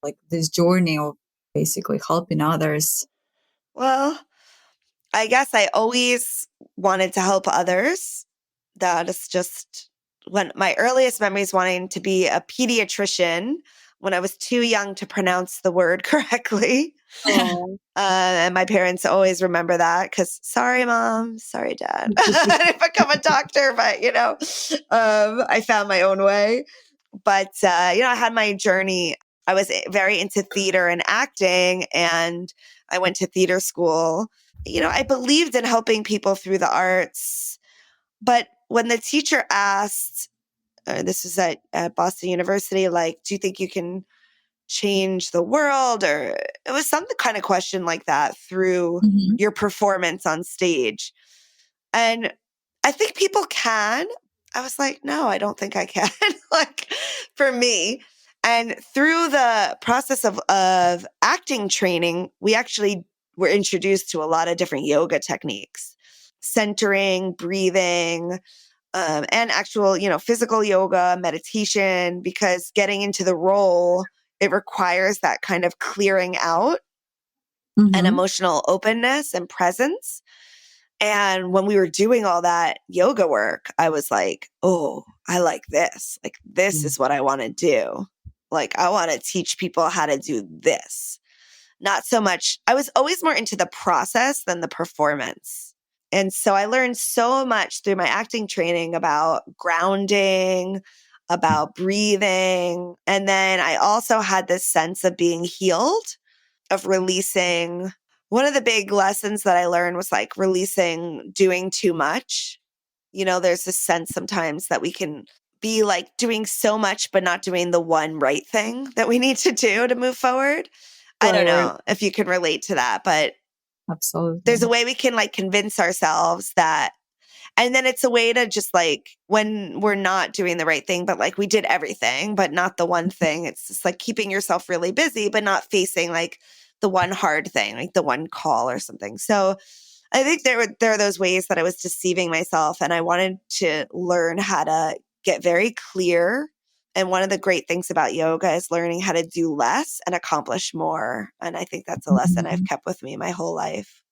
like this journey of basically helping others? Well, I guess I always wanted to help others. That is just when my earliest memories wanting to be a pediatrician when I was too young to pronounce the word correctly. And my parents always remember that because sorry, mom, sorry, dad. I didn't become a doctor, but I found my own way. But I had my journey. I was very into theater and acting, and I went to theater school. I believed in helping people through the arts. But when the teacher asked, this was at Boston University, like, do you think you can change the world? Or it was some kind of question like that through your performance on stage. And I think people can. I was like, no, I don't think I can. Like for me. And through the process of acting training, we actually were introduced to a lot of different yoga techniques, centering, breathing, and actual, physical yoga, meditation, because getting into the role, it requires that kind of clearing out and emotional openness and presence. And when we were doing all that yoga work, I was like, oh, I like this. Like, this is what I want to do. Like, I want to teach people how to do this. Not so much, I was always more into the process than the performance. And so I learned so much through my acting training about grounding, about breathing. And then I also had this sense of being healed, of releasing. One of the big lessons that I learned was like releasing doing too much. There's this sense sometimes that we can be like doing so much, but not doing the one right thing that we need to do to move forward. I don't know if you can relate to that, but absolutely, there's a way we can like convince ourselves that, and then it's a way to just like when we're not doing the right thing, but like we did everything, but not the one thing. It's just like keeping yourself really busy, but not facing like the one hard thing, like the one call or something. So I think there are those ways that I was deceiving myself, and I wanted to learn how to get very clear. And one of the great things about yoga is learning how to do less and accomplish more. And I think that's a lesson I've kept with me my whole life.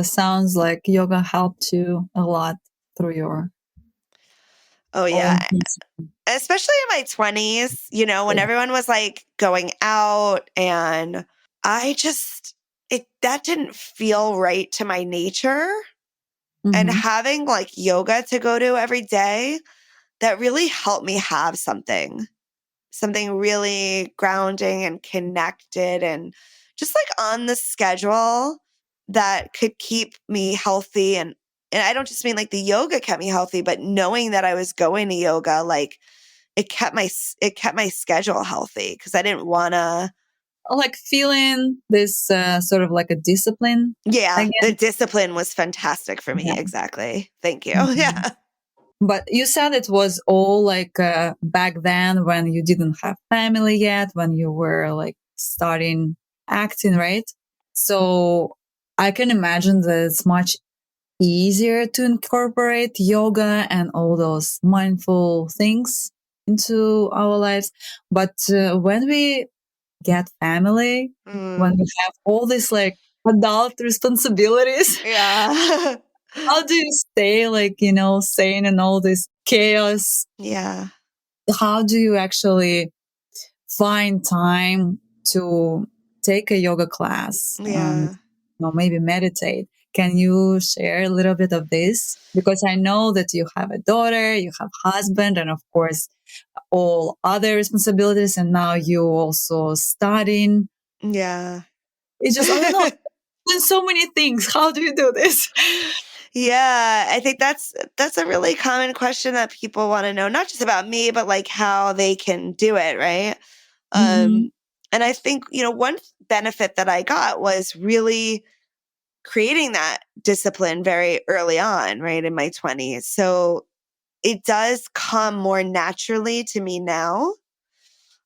Sounds like yoga helped you a lot through your. Oh, yeah. Especially in my 20s, when everyone was like going out, and that didn't feel right to my nature. And having like yoga to go to every day, that really helped me have something really grounding and connected and just like on the schedule that could keep me healthy. And I don't just mean like the yoga kept me healthy, but knowing that I was going to yoga, like it kept my schedule healthy, because I didn't want to like feeling this sort of like a discipline. Yeah, the discipline was fantastic for me. Yeah. Exactly. Thank you. Yeah. But you said it was all like back then when you didn't have family yet, when you were like starting acting, right? So I can imagine that it's much easier to incorporate yoga and all those mindful things into our lives. But when we get family, when we have all these like adult responsibilities, Yeah. how do you stay like, sane in all this chaos? Yeah. How do you actually find time to take a yoga class and Yeah. maybe meditate? Can you share a little bit of this? Because I know that you have a daughter, you have husband, and of course all other responsibilities, and now you also studying. Yeah. It's just, I don't know, there's so many things. How do you do this? Yeah, I think that's a really common question that people want to know, not just about me, but like how they can do it, right? Mm-hmm. And I think, one benefit that I got was really creating that discipline very early on, right, in my 20s. So it does come more naturally to me now.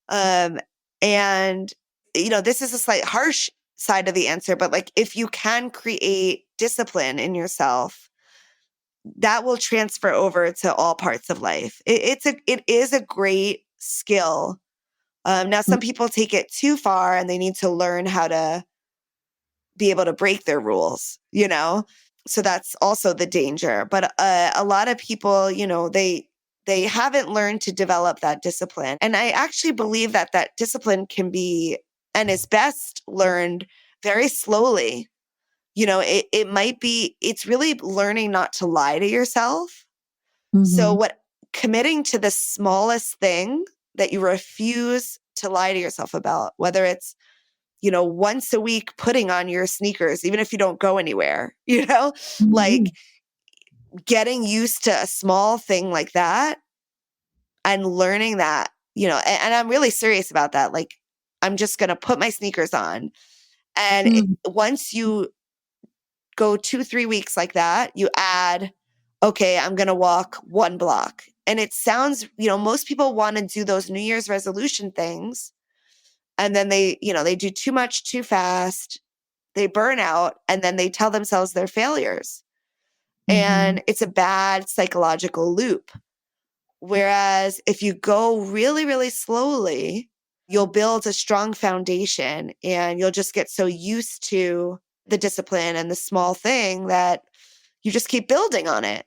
And, this is a slight harsh side of the answer, but like if you can create discipline in yourself, that will transfer over to all parts of life. It is a great skill. Now, some people take it too far and they need to learn how to be able to break their rules, So that's also the danger. But a lot of people, they haven't learned to develop that discipline. And I actually believe that that discipline can be and is best learned very slowly. It's really learning not to lie to yourself. So Mm-hmm. committing to the smallest thing that you refuse to lie to yourself about, whether it's, once a week putting on your sneakers, even if you don't go anywhere, Mm-hmm. like getting used to a small thing like that and learning that, and I'm really serious about that. Like, I'm just going to put my sneakers on. And once you go 2-3 weeks like that, you add, okay, I'm going to walk 1 block. And it sounds, most people want to do those New Year's resolution things. And then they do too much too fast. They burn out and then they tell themselves they're failures. Mm-hmm. And it's a bad psychological loop. Whereas if you go really, really slowly, you'll build a strong foundation and you'll just get so used to the discipline and the small thing that you just keep building on it.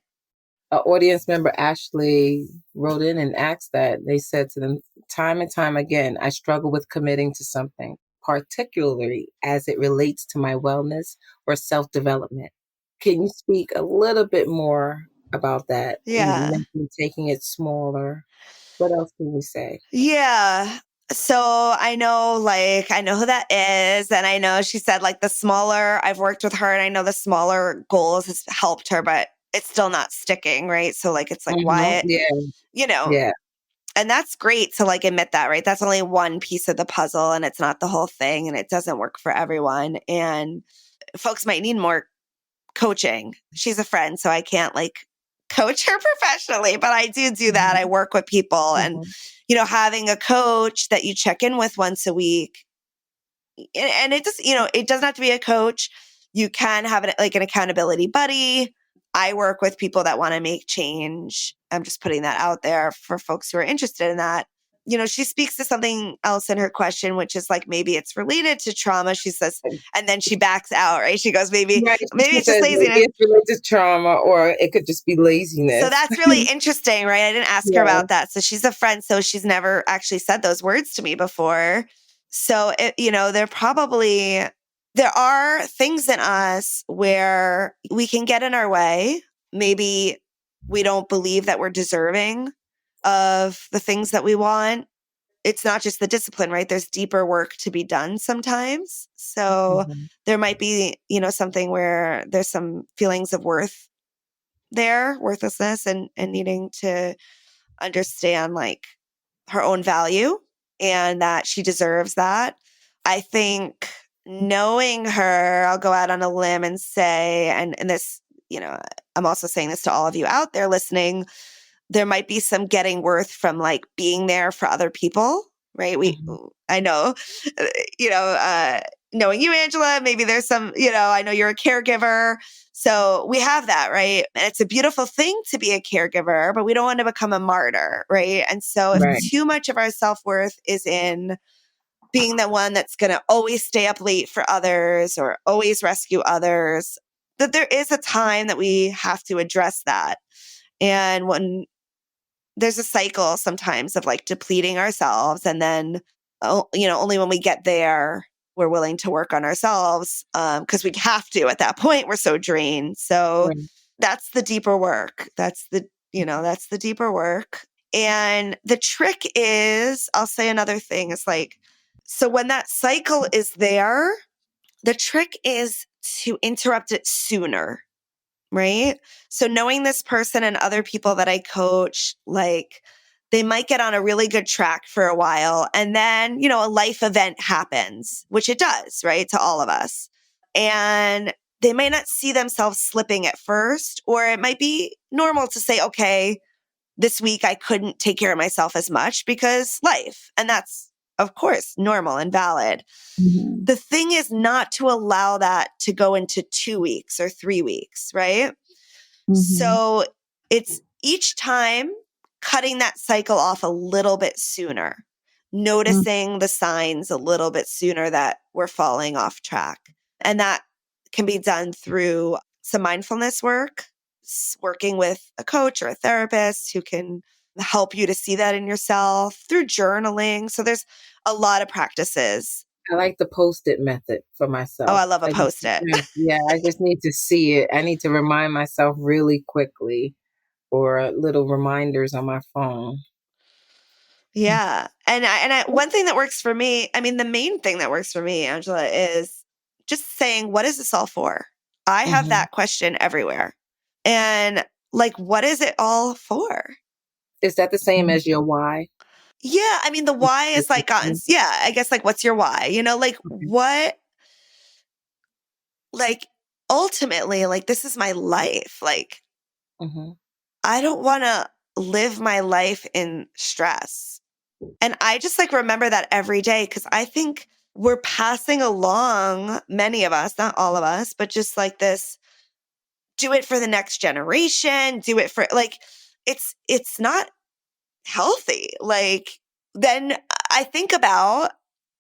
An audience member actually wrote in and asked that. They said to them, time and time again, I struggle with committing to something, particularly as it relates to my wellness or self-development. Can you speak a little bit more about that? You Yeah. mentioned taking it smaller. What else can you say? Yeah. So I know who that is. And I know she said like the smaller, I've worked with her and I know the smaller goals has helped her, but it's still not sticking, right? So like, it's like, Mm-hmm. why, Yeah, you know, yeah. and that's great to like admit that, right? That's only one piece of the puzzle and it's not the whole thing and it doesn't work for everyone. And folks might need more coaching. She's a friend, so I can't like coach her professionally, but I do that. I work with people and, Mhm. having a coach that you check in with once a week. And it just, it doesn't have to be a coach. You can have an accountability buddy. I work with people that want to make change. I'm just putting that out there for folks who are interested in that. She speaks to something else in her question, which is like maybe it's related to trauma. She says, and then she backs out, right? She goes, maybe Right. She it's just says maybe laziness. it's related to trauma or it could just be So laziness. that's really interesting, right? I didn't ask her Yeah. about that. So she's a friend, so she's never actually said those words to me before. So there are things in us where we can get in our way. Maybe we don't believe that we're deserving of the things that we want. It's not just the discipline, right? There's deeper work to be done sometimes. So Mhm. there might be, something where there's some feelings of worthlessness and needing to understand like her own value and that she deserves that. I think knowing her, I'll go out on a limb and say, and this, I'm also saying this to all of you out there listening, there might be some getting worth from like being there for other people, right? I know, knowing you, Angela, maybe there's some, I know you're a caregiver. So we have that, right? And it's a beautiful thing to be a caregiver, but we don't want to become a martyr, right? And so if too much of our self-worth is in being the one that's going to always stay up late for others or always rescue others, that there is a time that we have to address that. And when there's a cycle sometimes of like depleting ourselves, and then, only when we get there, we're willing to work on ourselves because we have to at that point. We're so drained. So that's the deeper work. That's the deeper work. And the trick is, I'll say another thing is like, so when that cycle is there, the trick is to interrupt it sooner, right? So knowing this person and other people that I coach, like they might get on a really good track for a while. And then, a life event happens, which it does, right? To all of us. And they may not see themselves slipping at first, or it might be normal to say, okay, this week I couldn't take care of myself as much because life. And that's, of course, normal and valid. Mm-hmm. The thing is not to allow that to go into 2 weeks or 3 weeks, right? Mm-hmm. So it's each time cutting that cycle off a little bit sooner, noticing the signs a little bit sooner that we're falling off track. And that can be done through some mindfulness work, working with a coach or a therapist who can help you to see that in yourself, through journaling. So there's a lot of practices. I like the Post-it method for myself. Oh, I love a Post-it. Yeah, I just need to see it. I need to remind myself really quickly, or little reminders on my phone. Yeah. And one thing that works for me, I mean, the main thing that works for me, Angela, is just saying, what is this all for? I have that question everywhere. And like, what is it all for? Is that the same as your why? Yeah. I mean, the why is like, I guess like, what's your why? Like what, like ultimately, like, this is my life. Like, I don't want to live my life in stress. And I just like remember that every day, because I think we're passing along, many of us, not all of us, but just like this, do it for the next generation, do it for like, it's not healthy. Like, then I think about,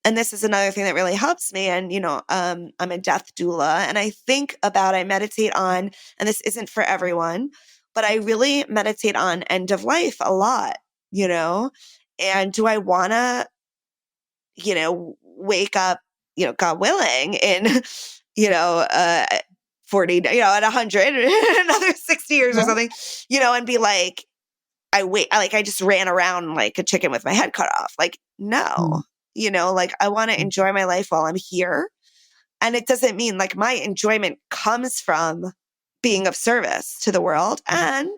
and this is another thing that really helps me. And, I'm a death doula, and I meditate on, and this isn't for everyone, but I really meditate on end of life a lot, and do I want to, wake up, God willing, in, 40, at 100, another 60 years or something, and be like, I just ran around like a chicken with my head cut off. Like, no, like I want to enjoy my life while I'm here. And it doesn't mean like my enjoyment comes from being of service to the world, and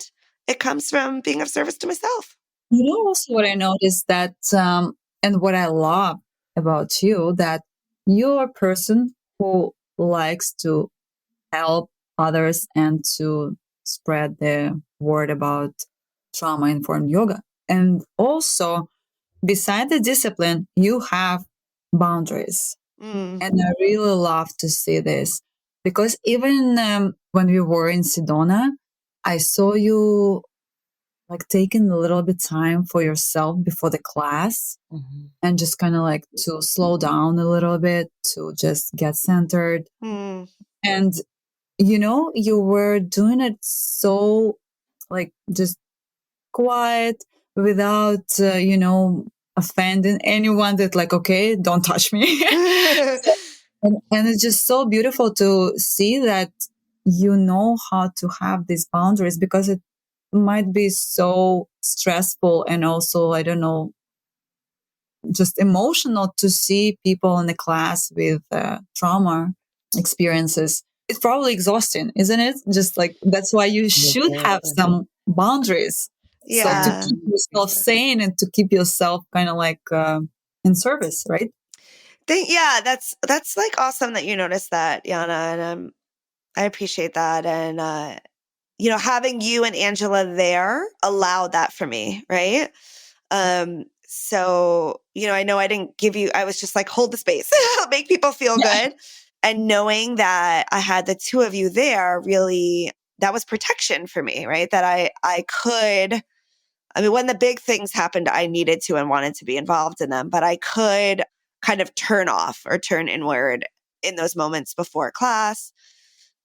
it comes from being of service to myself. Also what I noticed that, and what I love about you, that you're a person who likes to help others and to spread the word about trauma-informed yoga. And also, beside the discipline, you have boundaries. And I really love to see this, because even when we were in Sedona, I saw you like taking a little bit time for yourself before the class, and just kind of like to slow down a little bit, to just get centered. And, you were doing it so like just quiet, without, offending anyone, that like, okay, don't touch me. And it's just so beautiful to see that you know how to have these boundaries, because it might be so stressful, and also, I don't know, just emotional to see people in the class with trauma experiences. It's probably exhausting, isn't it? Just like, that's why you should have some boundaries. Yeah. So to keep yourself sane and to keep yourself kind of like in service, right? That's like awesome that you noticed that, Yana, and I appreciate that. And having you and Angela there allowed that for me, right? So, I know I didn't give you, I was just like, hold the space, make people feel good. And knowing that I had the two of you there, really, that was protection for me, right? That I could, when the big things happened, I needed to and wanted to be involved in them, but I could kind of turn off or turn inward in those moments before class.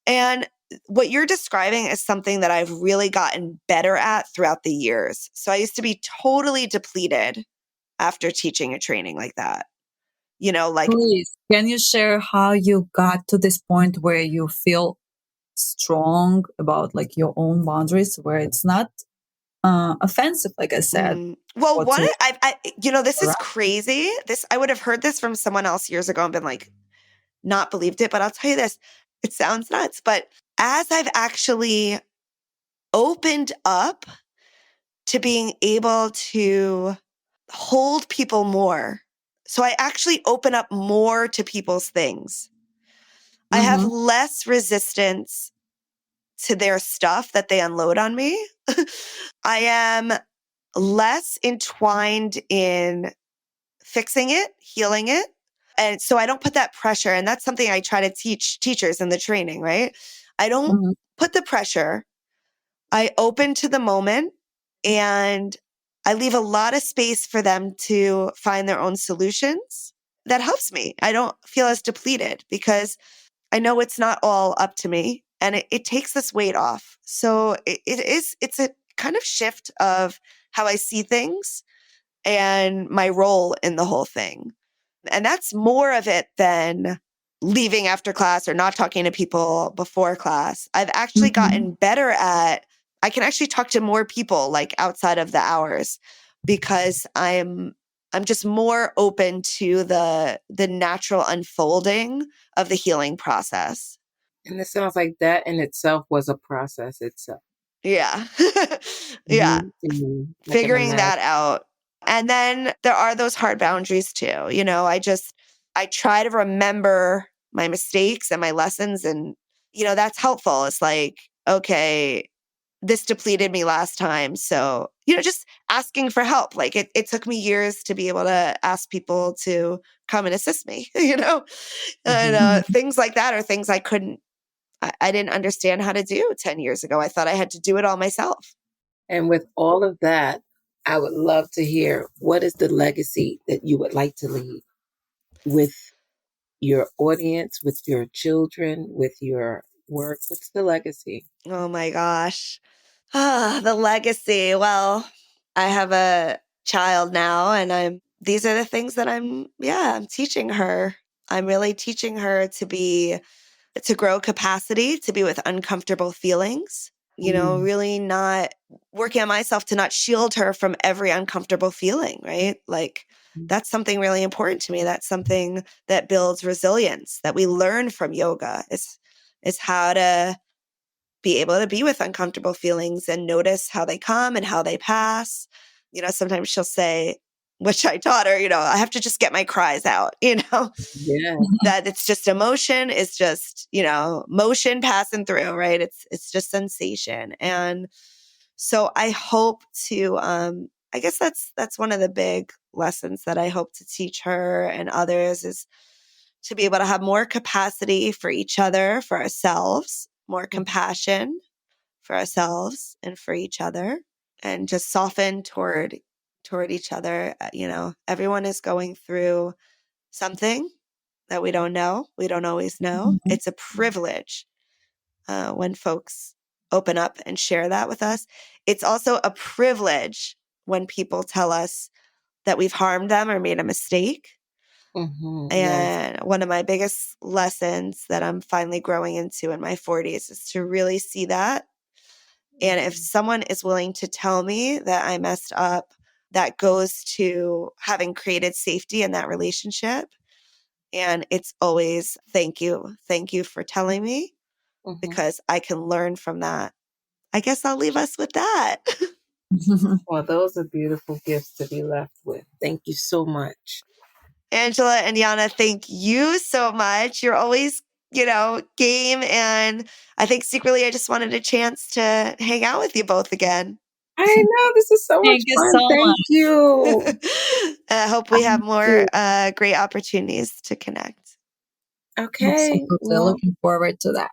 And what you're describing is something that I've really gotten better at throughout the years. So I used to be totally depleted after teaching a training like that. Please, can you share how you got to this point where you feel strong about like your own boundaries, where it's not offensive, like I said? Well, or to- this is crazy. I would have heard this from someone else years ago and been like, not believed it. But I'll tell you this, it sounds nuts. But as I've actually opened up to being able to hold people more, so I actually open up more to people's things. I have less resistance to their stuff that they unload on me. I am less entwined in fixing it, healing it. And so I don't put that pressure. And that's something I try to teach teachers in the training, right? I don't put the pressure. I open to the moment and I leave a lot of space for them to find their own solutions. That helps me. I don't feel as depleted because I know it's not all up to me and it takes this weight off. So it's a kind of shift of how I see things and my role in the whole thing. And that's more of it than leaving after class or not talking to people before class. I've actually gotten better at, I can actually talk to more people like outside of the hours because I'm just more open to the natural unfolding of the healing process. And it sounds like that in itself was a process itself. Yeah. Yeah. Figuring that out. And then there are those hard boundaries too. I try to remember my mistakes and my lessons. And, that's helpful. It's like, okay, this depleted me last time. So, just asking for help. Like it took me years to be able to ask people to come and assist me, and things like that are things I didn't understand how to do 10 years ago. I thought I had to do it all myself. And with all of that, I would love to hear, what is the legacy that you would like to leave with your audience, with your children, with your work? What's the legacy? Oh my gosh. The legacy. Well, I have a child now and these are the things that I'm teaching her. I'm really teaching her to grow capacity, to be with uncomfortable feelings, really not working on myself to not shield her from every uncomfortable feeling, right? Like that's something really important to me. That's something that builds resilience that we learn from yoga is how to be able to be with uncomfortable feelings and notice how they come and how they pass. Sometimes she'll say, which I taught her, I have to just get my cries out, Yeah. that it's just emotion. It's just, motion passing through, right? It's just sensation. And so I hope to, I guess that's one of the big lessons that I hope to teach her and others is to be able to have more capacity for each other, for ourselves, more compassion for ourselves and for each other, and just soften toward each other. Everyone is going through something that we don't know. We don't always know. It's a privilege when folks open up and share that with us. It's also a privilege when people tell us that we've harmed them or made a mistake. And one of my biggest lessons that I'm finally growing into in my 40s is to really see that. And if someone is willing to tell me that I messed up, that goes to having created safety in that relationship. And it's always, thank you. Thank you for telling me because I can learn from that. I guess I'll leave us with that. Well, those are beautiful gifts to be left with. Thank you so much. Angela and Yana, thank you so much. You're always game. And I think secretly I just wanted a chance to hang out with you both again. I know, this is so much Thank you fun. so Thank much. you. I hope we have Thank more you. great opportunities to connect. Okay. Absolutely. Well, Looking forward to that.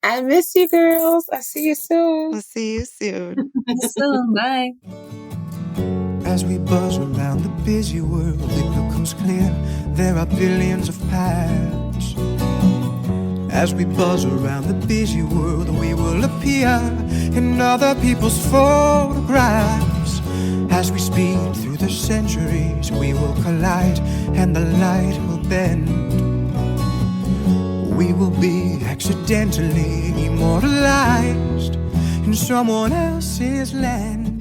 I miss you girls. I'll see you soon. We'll see you soon. See you soon. Bye. As we buzz around the busy world, it becomes clear there are billions of paths. As we buzz around the busy world, we will appear in other people's photographs. As we speed through the centuries, we will collide and the light will bend. We will be accidentally immortalized in someone else's land.